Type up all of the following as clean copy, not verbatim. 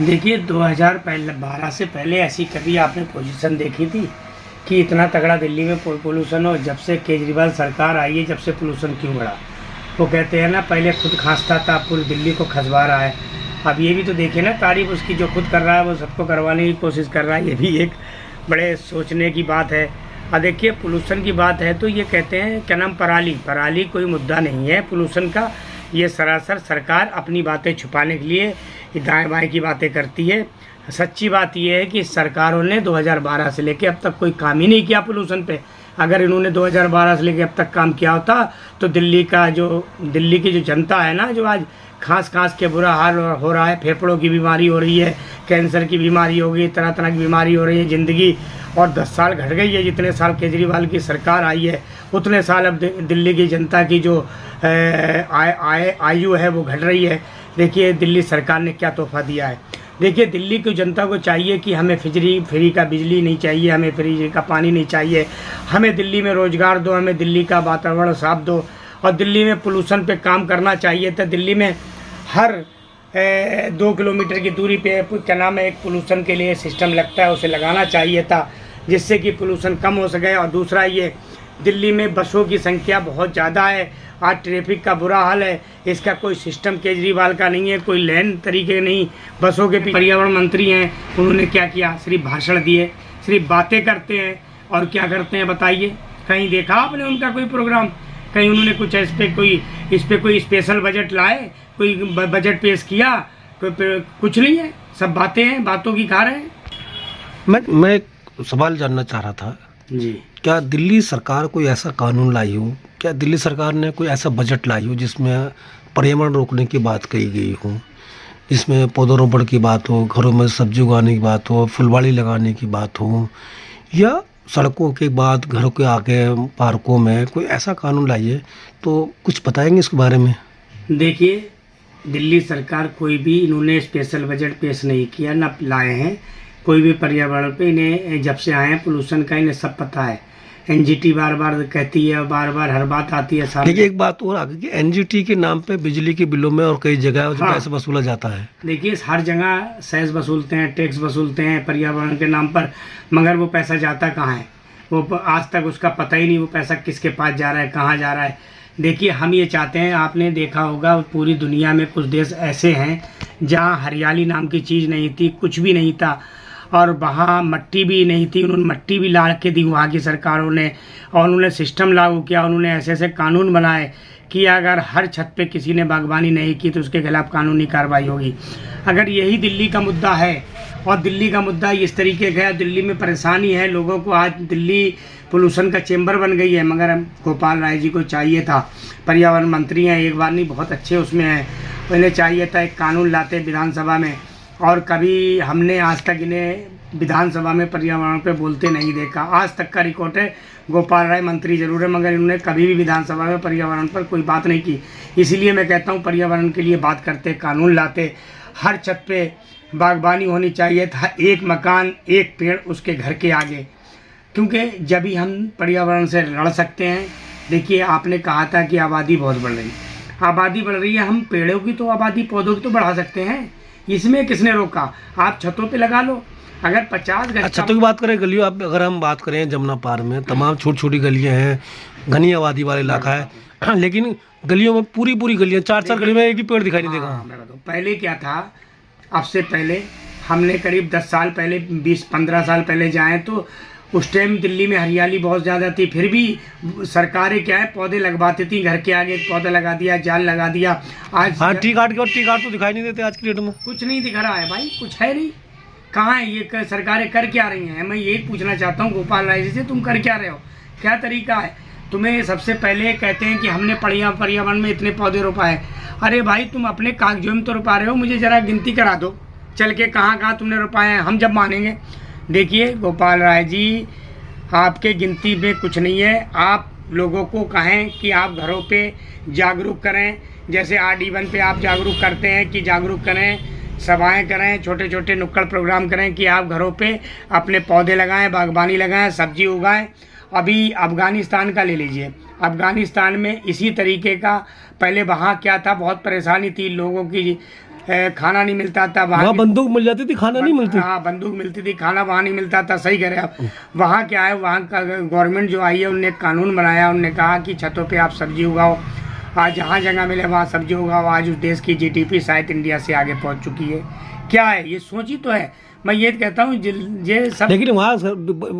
देखिए 2012 से पहले ऐसी कभी आपने पोजीशन देखी थी कि इतना तगड़ा दिल्ली में पोल्यूशन हो। जब से केजरीवाल सरकार आई है जब से पोल्यूशन क्यों बढ़ा। वो कहते हैं ना, पहले खुद खांसता था, पूरी दिल्ली को खसवा रहा है। अब ये भी तो देखिए ना, तारीफ उसकी जो खुद कर रहा है वो सबको करवाने की कोशिश कर रहा है। ये भी एक बड़े सोचने की बात है। और देखिए पोल्यूशन की बात है तो ये कहते हैं क्या नाम, पराली कोई मुद्दा नहीं है पोल्यूशन का। ये सरासर सरकार अपनी बातें छुपाने के लिए दाएं बाएं की बातें करती है। सच्ची बात यह है कि सरकारों ने 2012 से लेकर अब तक कोई काम ही नहीं किया पोल्यूशन पे। अगर इन्होंने 2012 से लेकर अब तक काम किया होता तो दिल्ली की जो जनता है ना, जो आज खांस के बुरा हाल हो रहा है, फेफड़ों की बीमारी हो रही है, कैंसर की बीमारी हो गई, तरह तरह की बीमारी हो रही है, ज़िंदगी और 10 साल घट गई है। जितने साल केजरीवाल की सरकार आई है उतने साल अब दिल्ली की जनता की जो आयु है वो घट रही है। देखिए दिल्ली सरकार ने क्या तोहफा दिया है। देखिए दिल्ली की जनता को चाहिए कि हमें फ्री का बिजली नहीं चाहिए, हमें फ्री का पानी नहीं चाहिए, हमें दिल्ली में रोज़गार दो, हमें दिल्ली का वातावरण साफ दो। और दिल्ली में पोल्यूशन पे काम करना चाहिए। तो दिल्ली में हर 2 किलोमीटर की दूरी पे क्या नाम है, एक पोल्यूशन के लिए सिस्टम लगता है, उसे लगाना चाहिए था जिससे कि पोल्यूशन कम हो सके। और दूसरा ये, दिल्ली में बसों की संख्या बहुत ज़्यादा है, आज ट्रैफिक का बुरा हाल है। इसका कोई सिस्टम केजरीवाल का नहीं है, कोई लेन तरीके नहीं बसों के। पर्यावरण मंत्री हैं, उन्होंने क्या किया, सिर्फ भाषण दिए, सिर्फ बातें करते हैं। और क्या करते हैं बताइए, कहीं देखा आपने उनका कोई प्रोग्राम? कहीं उन्होंने कुछ इस पे कोई स्पेशल बजट लाए, कोई बजट पेश किया? कुछ नहीं है, सब बातें हैं, बातों की खा रहे हैं। मैं एक सवाल जानना चाह रहा था जी, क्या दिल्ली सरकार कोई ऐसा कानून लाई हो, क्या दिल्ली सरकार ने कोई ऐसा बजट लाई हो जिसमें पर्यावरण रोकने की बात कही गई हो, जिसमें पौधरोपण की बात हो, घरों में सब्जी उगाने की बात हो, फुलवाड़ी लगाने की बात हो, या सड़कों के बाद घरों के आगे पार्कों में कोई ऐसा कानून लाइए? तो कुछ बताएंगे इसके बारे में? देखिए दिल्ली सरकार कोई भी इन्होंने स्पेशल बजट पेश नहीं किया, न लाए हैं कोई भी पर्यावरण पे। इन्हें जब से आए हैं पोल्यूशन का इन्हें सब पता है। एनजीटी बार बार कहती है, बार बार हर बात आती है। देखिए एक बात और आगे कि एनजीटी के नाम पे बिजली के बिलों में और कई जगह पैसे वसूला जाता है। देखिए हर जगह सेस वसूलते हैं, टैक्स वसूलते हैं पर्यावरण के नाम पर, मगर वो पैसा जाता कहाँ है? वो आज तक उसका पता ही नहीं, वो पैसा किसके पास जा रहा है, कहाँ जा रहा है। देखिए हम ये चाहते हैं, आपने देखा होगा पूरी दुनिया में कुछ देश ऐसे हैं जहाँ हरियाली नाम की चीज़ नहीं थी, कुछ भी नहीं था, और वहाँ मट्टी भी नहीं थी। उन्होंने मट्टी भी ला के दी वहाँ की सरकारों ने, और उन्होंने सिस्टम लागू किया। उन्होंने ऐसे ऐसे कानून बनाए कि अगर हर छत पे किसी ने बागवानी नहीं की तो उसके खिलाफ कानूनी कार्रवाई होगी। अगर यही दिल्ली का मुद्दा है और दिल्ली का मुद्दा इस तरीके का है, दिल्ली में परेशानी है लोगों को, आज दिल्ली पोल्यूशन का चेंबर बन गई है। मगर गोपाल राय जी को चाहिए था, पर्यावरण मंत्री हैं, एक बार नहीं बहुत अच्छे उसमें हैं, उन्हें चाहिए था एक कानून लाते विधानसभा में। और कभी हमने आज तक इन्हें विधानसभा में पर्यावरण पे बोलते नहीं देखा। आज तक का रिकॉर्ड है, गोपाल राय मंत्री जरूर है मगर इन्होंने कभी भी विधानसभा में पर्यावरण पर कोई बात नहीं की। इसीलिए मैं कहता हूँ पर्यावरण के लिए बात करते, कानून लाते, हर छत पे बागबानी होनी चाहिए था, एक मकान एक पेड़ उसके घर के आगे, क्योंकि जब ही हम पर्यावरण से लड़ सकते हैं। देखिए आपने कहा था कि आबादी बहुत बढ़ रही है, आबादी बढ़ रही है, हम पेड़ों की तो आबादी, पौधों की तो बढ़ा सकते हैं, इसमें किसने रोका? आप छतों पे लगा लो। अगर 50 गज छतों की बात करें, गलियों, अब अगर हम बात करें जमुना पार में तमाम छोटी छोटी गलियां हैं, घनी आबादी वाला इलाका है, लेकिन गलियों में पूरी गलियां, 4 गलियों में एक भी पेड़ दिखाई नहीं देगा। मैं बताऊँ पहले क्या था, अब से पहले हमने करीब 10 साल पहले, 20-15 साल पहले जाएँ तो उस टाइम दिल्ली में हरियाली बहुत ज़्यादा थी, फिर भी सरकारें क्या है पौधे लगवाती थी, घर के आगे एक पौधा लगा दिया, जाल लगा दिया। आज टी काट के, और टी काट तो दिखाई नहीं देते आज की डेट में, कुछ नहीं दिख रहा है भाई, कुछ है नहीं। कहाँ है ये सरकारें कर क्या रही हैं? मैं यही पूछना चाहता हूँ गोपाल राय जी से, तुम कर क्या रहे हो, क्या तरीका है? तुम्हें सबसे पहले कहते हैं कि हमने पर्यावरण में इतने पौधे रोपाए। अरे भाई तुम अपने कागजों में तो रोपा रहे हो, मुझे ज़रा गिनती करा दो चल के कहाँ कहाँ तुमने रोपाए हैं, हम जब मानेंगे। देखिए गोपाल राय जी, आपके गिनती में कुछ नहीं है। आप लोगों को कहें कि आप घरों पे जागरूक करें, जैसे RD1 पे आप जागरूक करते हैं कि जागरूक करें, सभाएं करें, छोटे छोटे नुक्कड़ प्रोग्राम करें कि आप घरों पे अपने पौधे लगाएं, बागबानी लगाएं, सब्जी उगाएं। अभी अफ़गानिस्तान का ले लीजिए, अफ़गानिस्तान में इसी तरीके का पहले वहाँ क्या था, बहुत परेशानी थी लोगों की, खाना नहीं मिलता था, वहाँ बंदूक मिल जाती थी, खाना नहीं मिलती। हाँ, बंदूक मिलती थी, खाना वहाँ नहीं मिलता था। सही कह रहे आप। वहाँ क्या है, वहाँ का गवर्नमेंट जो आई है उनने कानून बनाया, उनने कहा कि छतों पे आप सब्जी उगाओ, आज जहाँ जगह मिले वहाँ सब्जी उगाओ। आज उस देश की जीडीपी शायद इंडिया से आगे पहुँच चुकी है। क्या है ये, सोच ही तो है। मैं ये कहता हूँ ये सब, लेकिन वहाँ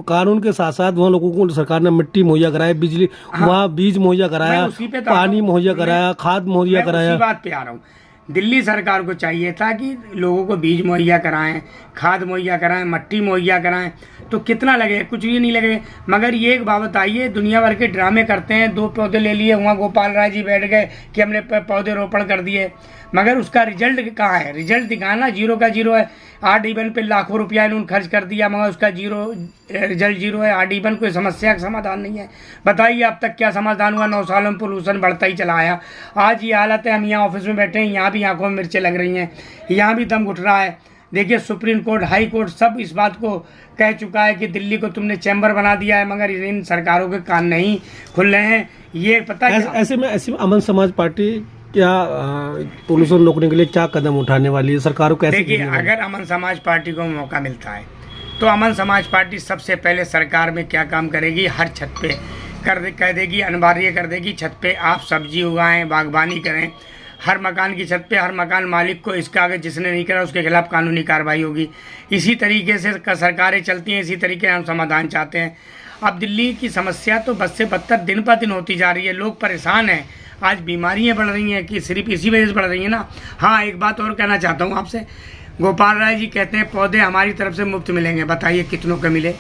कानून के साथ साथ वहाँ लोगों को सरकार ने मिट्टी मुहैया कराया, बिजली, वहाँ बीज मुहैया कराया, पानी मुहैया कराया, खाद मुहैया कराया। उसी बात पे आ रहा हूँ। दिल्ली सरकार को चाहिए था कि लोगों को बीज मुहैया कराएं, खाद मुहैया कराएं, मिट्टी मुहैया कराएं, तो कितना लगे, कुछ भी नहीं लगे। मगर ये एक बात आई है, दुनिया भर के ड्रामे करते हैं। 2 पौधे ले लिए, वहाँ गोपाल राय जी बैठ गए कि हमने पौधे रोपण कर दिए, मगर उसका रिजल्ट कहाँ है? रिजल्ट दिखाना 0 का 0 है। आड इवन पे लाखों रुपया इन्होंने खर्च कर दिया, मगर उसका रिजल्ट 0 है। आड इवन कोई समस्या का समाधान नहीं है। बताइए अब तक क्या समाधान हुआ? 9 सालों में पोल्यूशन बढ़ता ही चला आया। आज ये हालत है, हम यहाँ ऑफिस में बैठे हैं, यहाँ भी आंखों में मिर्चें लग रही हैं, यहाँ भी दम घुट रहा है। देखिए सुप्रीम कोर्ट, हाई कोर्ट सब इस बात को कह चुका है कि दिल्ली को तुमने चैम्बर बना दिया है, मगर इन सरकारों के कान नहीं खुल रहे हैं। ये पता है ऐसे में अमन समाज पार्टी क्या पोल्यूशन रोकने के लिए क्या कदम उठाने वाली है? सरकार को कैसे? देखिए, अगर अमन समाज पार्टी को मौका मिलता है तो अमन समाज पार्टी सबसे पहले सरकार में क्या काम करेगी, हर छत पे कह देगी, अनिवार्य कर देगी, छत पे आप सब्जी उगाएं, बागबानी करें। हर मकान की छत पे हर मकान मालिक को इसका, अगर जिसने नहीं करा उसके खिलाफ कानूनी कार्रवाई होगी। इसी तरीके से सरकारें चलती हैं, इसी तरीके से हम समाधान चाहते हैं। अब दिल्ली की समस्या तो बद से बदतर दिन पर दिन होती जा रही है, लोग परेशान हैं। आज बीमारियां बढ़ रही हैं कि सिर्फ इसी वजह से बढ़ रही हैं ना। हाँ, एक बात और कहना चाहता हूँ आपसे, गोपाल राय जी कहते हैं पौधे हमारी तरफ से मुफ्त मिलेंगे। बताइए कितनों के मिले?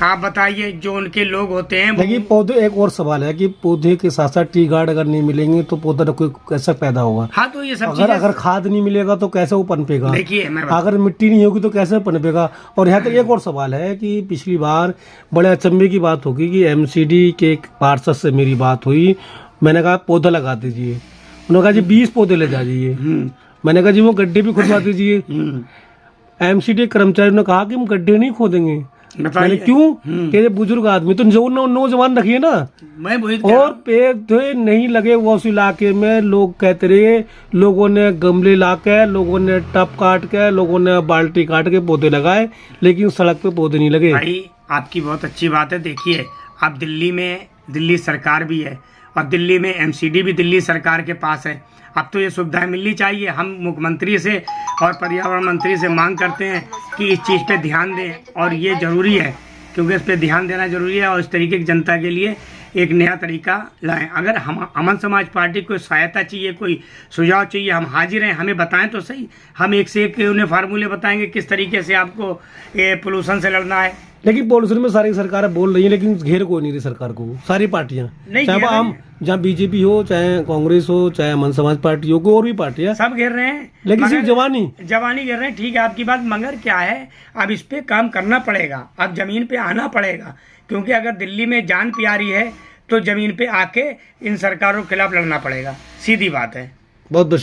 आप बताइए, जो उनके लोग होते हैं। देखिए पौधे, एक और सवाल है कि पौधे के साथ साथ टी गार्ड अगर नहीं मिलेंगे तो पौधा कोई कैसे पैदा होगा? हाँ, तो ये सब अगर खाद नहीं मिलेगा तो कैसे वो पनपेगा? देखिए, अगर मिट्टी नहीं होगी तो कैसे पनपेगा? और यहाँ तक एक और सवाल है कि पिछली बार बड़े अचंभे की बात होगी कि एमसीडी के एक पार्षद से मेरी बात हुई, मैंने कहा पौधा लगा दीजिए, उन्होंने कहा जी 20 पौधे ले जाइए। मैंने कहा जी वो गड्ढे भी खुदवा दीजिए। एमसीडी कर्मचारी ने कहा कि हम गड्ढे नहीं खोदेंगे। मैंने क्यों? कि बुजुर्ग आदमी तो जो नौजवान रखिए ना। मैं और पेड़ नहीं लगे वो उस इलाके में, लोग कहते रहे, लोगों ने गमले ला के, लोगों ने टब काट के, लोगों ने बाल्टी काट के पौधे लगाए, लेकिन सड़क पे पौधे नहीं लगे। भाई आपकी बहुत अच्छी बात है। देखिए, अब दिल्ली में दिल्ली सरकार भी है और दिल्ली में एमसीडी भी दिल्ली सरकार के पास है। अब तो ये सुविधाएं मिलनी चाहिए। हम मुख्यमंत्री से और पर्यावरण मंत्री से मांग करते हैं कि इस चीज़ पे ध्यान दें, और ये ज़रूरी है, क्योंकि इस पे ध्यान देना ज़रूरी है। और इस तरीके की जनता के लिए एक नया तरीका लाएं। अगर हम अमन समाज पार्टी को सहायता चाहिए, कोई सुझाव चाहिए, हम हाजिर हैं, हमें बताएं तो सही। हम एक से एक उन्हें फार्मूले बताएंगे किस तरीके से आपको ये पोल्यूशन से लड़ना है। लेकिन पोल्यूशन में सारी सरकारें बोल रही हैं, लेकिन घेर कोई नहीं रही सरकार को। सारी पार्टियां, चाहे हम जहाँ बीजेपी हो, चाहे कांग्रेस हो, चाहे अमन समाज पार्टी हो, कोई और भी पार्टी है, सब घेर रहे हैं, लेकिन सिर्फ जवानी घेर रहे हैं। ठीक है आपकी बात, मगर क्या है, अब इस पे काम करना पड़ेगा, अब जमीन पे आना पड़ेगा। क्योंकि अगर दिल्ली में जान प्यारी है तो जमीन पे आके इन सरकारों के खिलाफ लड़ना पड़ेगा। सीधी बात है। बहुत बहुत